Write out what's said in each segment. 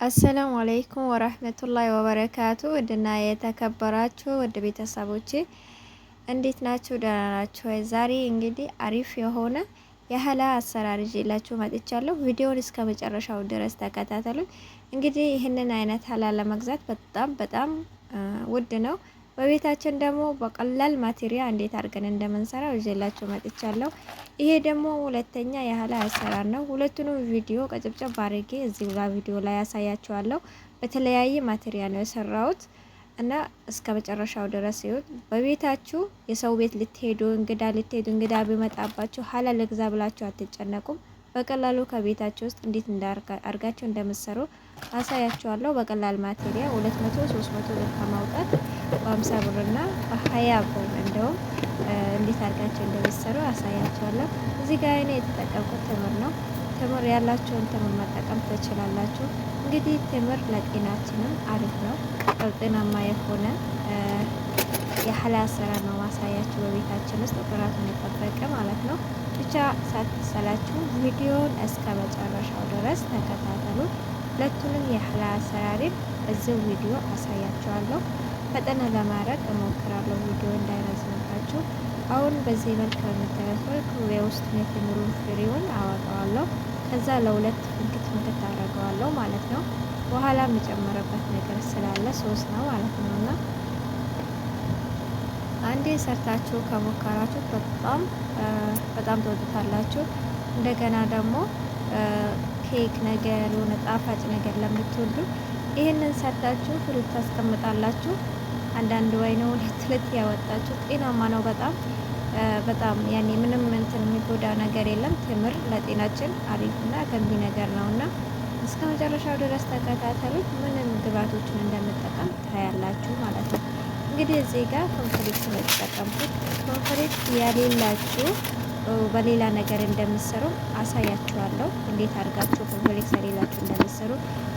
አሰላሙ አለይኩም ወራህመቱላሂ ወበረካቱ። ውድና የተከበራችሁ ውድ ቤተሰቦቼ እንዴት ናችሁ? ደህና ናችሁ? ዛሬ እንግዲህ አሪፍ የሆነ የሀላ አሰራር ይዤላችሁ መጥቻለሁ። ቪዲዮውን እስከ መጨረሻው ድረስ ተከታተሉኝ። እንግዲህ ይህንን አይነት ሀላ ለመግዛት በጣም ውድ ነው። በቤታችን ደግሞ በቀላል ማቴሪያል እንዴት አድርገን እንደምንሰራው ይዤላችሁ መጥቻለሁ። ይሄ ደግሞ ሁለተኛ የሀላ አሰራር ነው። ሁለቱንም ቪዲዮ ቀጭብጨብ አድርጌ እዚህ ጋር ቪዲዮ ላይ ያሳያችኋለሁ። በተለያየ ማቴሪያል ነው የሰራሁት እና እስከ መጨረሻው ድረስ ይሁን። በቤታችሁ የሰው ቤት ልትሄዱ እንግዳ ቢመጣባችሁ ሀላ ልግዛ ብላችሁ አትጨነቁም። በቀላሉ ከቤታችሁ ውስጥ እንዴት አርጋችሁ እንደምትሰሩ አሳያችኋለሁ። በቀላል ማቴሪያል 200 300 ብር ከማውጣት በ50 ብርና በ20 ብር እንደውም እንዴት አርጋችሁ እንደምትሰሩ አሳያችኋለሁ። እዚህ ጋር እኔ የተጠቀምኩት ተምር ነው። ተምር ያላችሁን ተምር መጠቀም ትችላላችሁ። እንግዲህ ተምር ለጤናችንም አሪፍ ነው። ጤናማ የሆነ የሀላ አሰራር ነው ማሳያችሁ። በቤታችን ውስጥ ጥራቱን የጠበቀ ማለት ነው። ብቻ ሳትሰላችሁ ቪዲዮን እስከ መጨረሻው ድረስ ተከታተሉ። ሁለቱንም የሀላ አሰራርን እዚህ ቪዲዮ አሳያችኋለሁ። ፈጠነ ለማድረግ እሞክራለሁ ቪዲዮ እንዳይረዝምባችሁ። አሁን በዚህ መልክ በምታዩት የውስጥ የተምሩን ፍሬውን አወጣዋለሁ። ከዛ ለሁለት ፍንክት አደርገዋለሁ ማለት ነው። በኋላ የሚጨምርበት ነገር ስላለ ሶስት ነው ማለት ነው። እና አንዴ ሰርታችሁ ከሞከራችሁ በጣም ትወዱታላችሁ። እንደገና ደግሞ ኬክ ነገር የሆነ ጣፋጭ ነገር ለምትወዱ ይህንን ሰርታችሁ ፍሪጅ ታስቀምጣላችሁ። አንዳንድ ወይ ነው ሁለት ያወጣችሁ ጤናማ ነው። በጣም ያኔ ምንም እንትን የሚጎዳ ነገር የለም። ተምር ለጤናችን አሪፍና ገንቢ ነገር ነውና እስከ መጨረሻው ድረስ ተከታተሉት። ምንም ግብአቶችን እንደምጠቀም ታያላችሁ ማለት ነው። እንግዲህ እዚህ ጋር ኮንፍሌክስ ነው የተጠቀምኩት። ኮንፍሌክስ ያሌላችሁ በሌላ ነገር እንደምትሰሩ አሳያችኋለሁ። እንዴት አድርጋችሁ ኮንፍሌክስ ያሌላችሁ እንደምትሰሩ።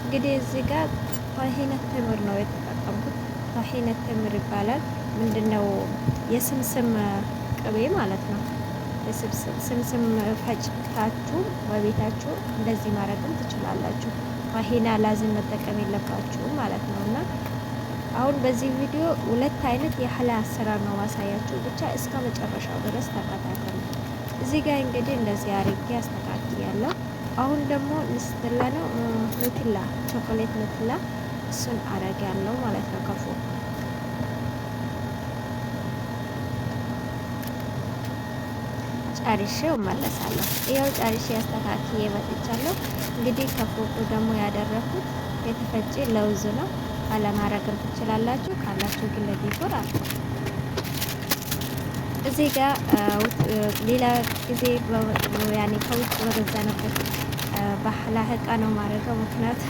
እንግዲህ እዚህ ጋር ጣሂነት ተምር ነው የተጠቀምኩት። ጣሂነት ተምር ይባላል። ምንድነው? የስምስም ቅቤ ማለት ነው። ስምስም ፈጭታችሁ በቤታችሁ እንደዚህ ማድረግም ትችላላችሁ። ጣሂና ላዝም መጠቀም የለባችሁ ማለት ነው። እና አሁን በዚህ ቪዲዮ ሁለት አይነት የሀላ አሰራር ነው ማሳያችሁ። ብቻ እስከ መጨረሻው ድረስ ተከታተሉ። እዚህ ጋር እንግዲህ እንደዚህ አርጌ አስተካክያለሁ። አሁን ደግሞ ንስትላ ነው ኑትላ ቾኮሌት ኑትላ እሱን አረጋለሁ ማለት ነው። ከፎ ጨርሼው እመለሳለሁ። ይኸው ጨርሼ አስተካክዬ መጥቻለሁ። እንግዲህ ከፎቁ ደግሞ ያደረኩት የተፈጨ ለውዝ ነው። አለማረግም ትችላላችሁ። ካላችሁ ግን ለዲኮር አለ። እዚህ ጋር ሌላ ጊዜ ያኔ ከውጭ በገዛንበት ባህላ እቃ ነው ማረገው። ምክንያት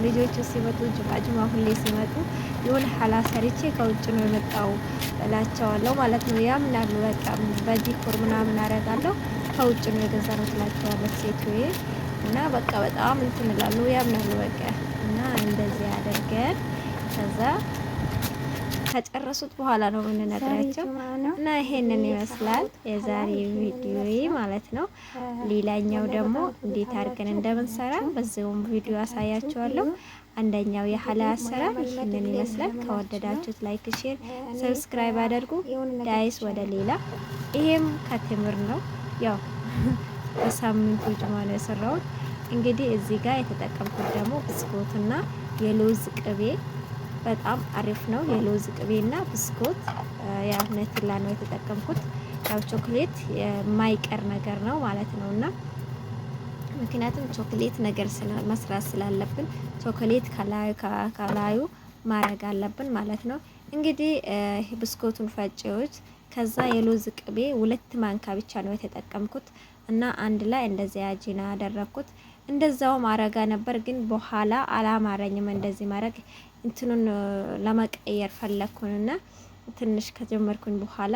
ልጆቹ ሲመጡ ጅማ ሁሌ ሲመጡ የሆነ ሀላ ሰርቼ ከውጭ ነው የመጣው እላቸዋለሁ ማለት ነው። ያምናሉ። በቃ በዲኮር ምናምን አረጋለሁ ከውጭ ነው የገዛነው ትላቸዋለች ሴትዬ። እና በቃ በጣም እንትን እላሉ። ያምናሉ በቃ። እና እንደዚህ አድርገን ከዛ ከጨረሱት በኋላ ነው የምንነግራቸው። እና ይሄንን ይመስላል የዛሬ ቪዲዮ ማለት ነው። ሌላኛው ደግሞ እንዴት አድርገን እንደምንሰራ በዚሁም ቪዲዮ አሳያችኋለሁ። አንደኛው የሀላ አሰራር ይሄንን ይመስላል። ከወደዳችሁት ላይክ፣ ሼር፣ ሰብስክራይብ አድርጉ። ዳይስ ወደ ሌላ ይሄም ከትምር ነው። ያው በሳምንቱ ጅማ ነው የሰራሁት። እንግዲህ እዚህ ጋር የተጠቀምኩት ደግሞ ብስኮትና የሎዝ ቅቤ በጣም አሪፍ ነው። የሎዝ ቅቤና ብስኮት ያው ነትላ ነው የተጠቀምኩት። ያው ቾክሌት የማይቀር ነገር ነው ማለት ነውና ምክንያቱም ቾክሌት ነገር መስራት ስላለብን ቾክሌት ከላዩ ማረግ አለብን ማለት ነው። እንግዲህ ብስኮቱን ፈጨዎች ከዛ የሎዝ ቅቤ 2 ማንካ ብቻ ነው የተጠቀምኩት እና አንድ ላይ እንደዚህ አጂና አደረኩት። እንደዛው ማረጋ ነበር ግን በኋላ አላማረኝም። እንደዚህ ማረግ እንትኑን ለመቀየር ፈለኩንና ትንሽ ከጀመርኩኝ በኋላ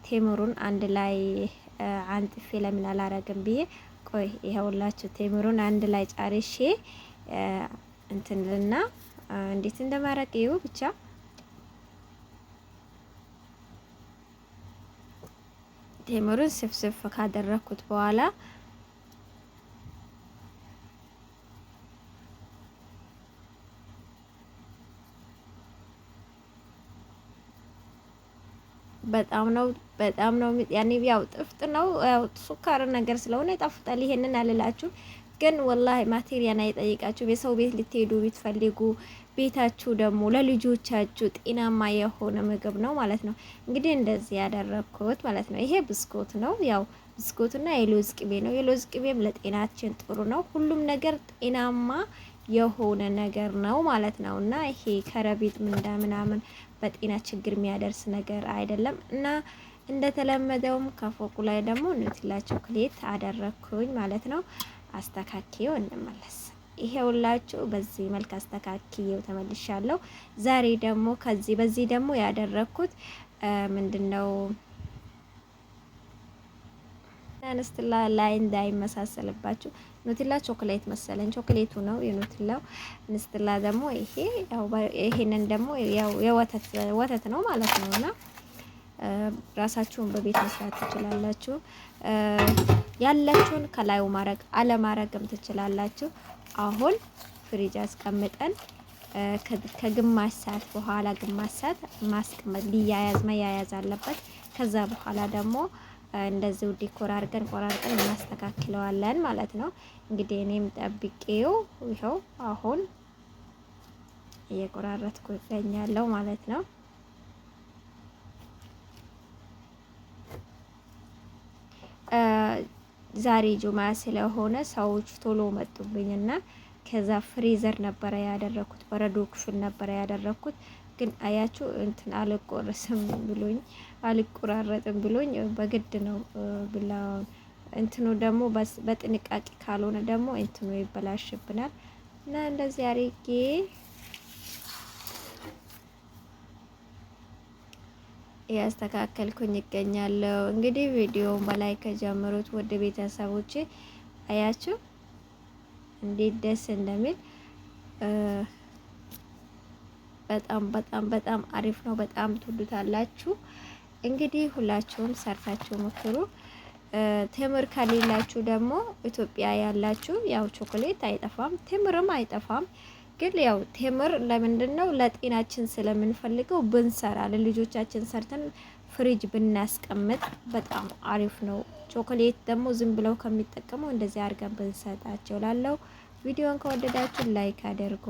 ቴምሩን አንድ ላይ አንጥፌ ለምን አላረግም ብዬ ቆይ ይኸውላችሁ ቴምሩን አንድ ላይ ጫርሼ እንትንልና እንዴት እንደማረግ ይው ብቻ ቴምሩን ስፍስፍ ካደረኩት በኋላ በጣም ነው ያኔ ያው ጥፍጥ ነው ያው ሱካር ነገር ስለሆነ ይጣፍጣል። ይሄንን አልላችሁ ግን ወላሂ ማቴሪያን አይጠይቃችሁ። የሰው ቤት ልትሄዱ ብትፈልጉ ቤታችሁ ደግሞ ለልጆቻችሁ ጤናማ የሆነ ምግብ ነው ማለት ነው። እንግዲህ እንደዚህ ያደረኩት ማለት ነው። ይሄ ብስኩት ነው ያው ብስኩትና የሎዝ ቅቤ ነው። የሎዝ ቅቤም ለጤናችን ጥሩ ነው። ሁሉም ነገር ጤናማ የሆነ ነገር ነው ማለት ነው። እና ይሄ ከረቤት ምናምን በጤና ችግር የሚያደርስ ነገር አይደለም። እና እንደተለመደውም ከፎቁ ላይ ደግሞ ኑቴላ ቾኮሌት አደረኩኝ ማለት ነው። አስተካክየው እንመለስ። ይሄ ሁላችሁ በዚህ መልክ አስተካክየው ተመልሻለሁ። ዛሬ ደግሞ በዚህ ደግሞ ያደረኩት ምንድነው አንስትላ ላይ እንዳይመሳሰልባችሁ ኑቴላ ቾኮሌት መሰለኝ ቾኮሌቱ ነው የኑቴላው። አንስትላ ደግሞ ይሄንን ደግሞ ያው ወተት ነው ማለት ነውና ራሳችሁን በቤት መስራት ትችላላችሁ። ያላችሁን ከላዩ ማረግ አለማረግም ትችላላችሁ። አሁን ፍሪጅ አስቀምጠን ከግማሽ ሰዓት በኋላ ግማሽ ሰዓት ማስቀመጥ መያያዝ አለበት። ከዛ በኋላ ደግሞ እንደዚሁ ዲኮር አድርገን ቆራርጠን እናስተካክለዋለን ማለት ነው። እንግዲህ እኔም ጠብቄው ይኸው አሁን እየቆራረጥኩ ይገኛለሁ ማለት ነው። ዛሬ ጁማ ስለሆነ ሰዎች ቶሎ መጡብኝና ከዛ ፍሪዘር ነበረ ያደረኩት፣ በረዶ ክፍል ነበረ ያደረኩት። ግን አያችሁ እንትን አልቆረስም ብሎኝ አልቆራረጥም ብሎኝ በግድ ነው ብላውን እንትኑ ደግሞ በጥንቃቄ ካልሆነ ደግሞ እንትኑ ይበላሽብናል። እና እንደዚህ አሪጌ ያስተካከልኩኝ ይገኛለሁ። እንግዲህ ቪዲዮውን በላይ ከጀመሩት ወደ ቤተሰቦቼ አያችሁ እንዴት ደስ እንደሚል በጣም አሪፍ ነው። በጣም ትወዱታላችሁ። እንግዲህ ሁላችሁም ሰርታችሁ ሞክሩ። ቴምር ከሌላችሁ ደግሞ ኢትዮጵያ ያላችሁ ያው ቾኮሌት አይጠፋም፣ ቴምርም አይጠፋም። ግን ያው ቴምር ለምንድነው ለጤናችን ስለምንፈልገው ብንሰራ ለልጆቻችን ሰርተን ፍሪጅ ብናስቀምጥ በጣም አሪፍ ነው። ቾኮሌት ደግሞ ዝም ብለው ከሚጠቀሙ እንደዚህ አድርገን ብንሰጣቸው ላለው ቪዲዮን ከወደዳችሁ ላይክ አድርጉ።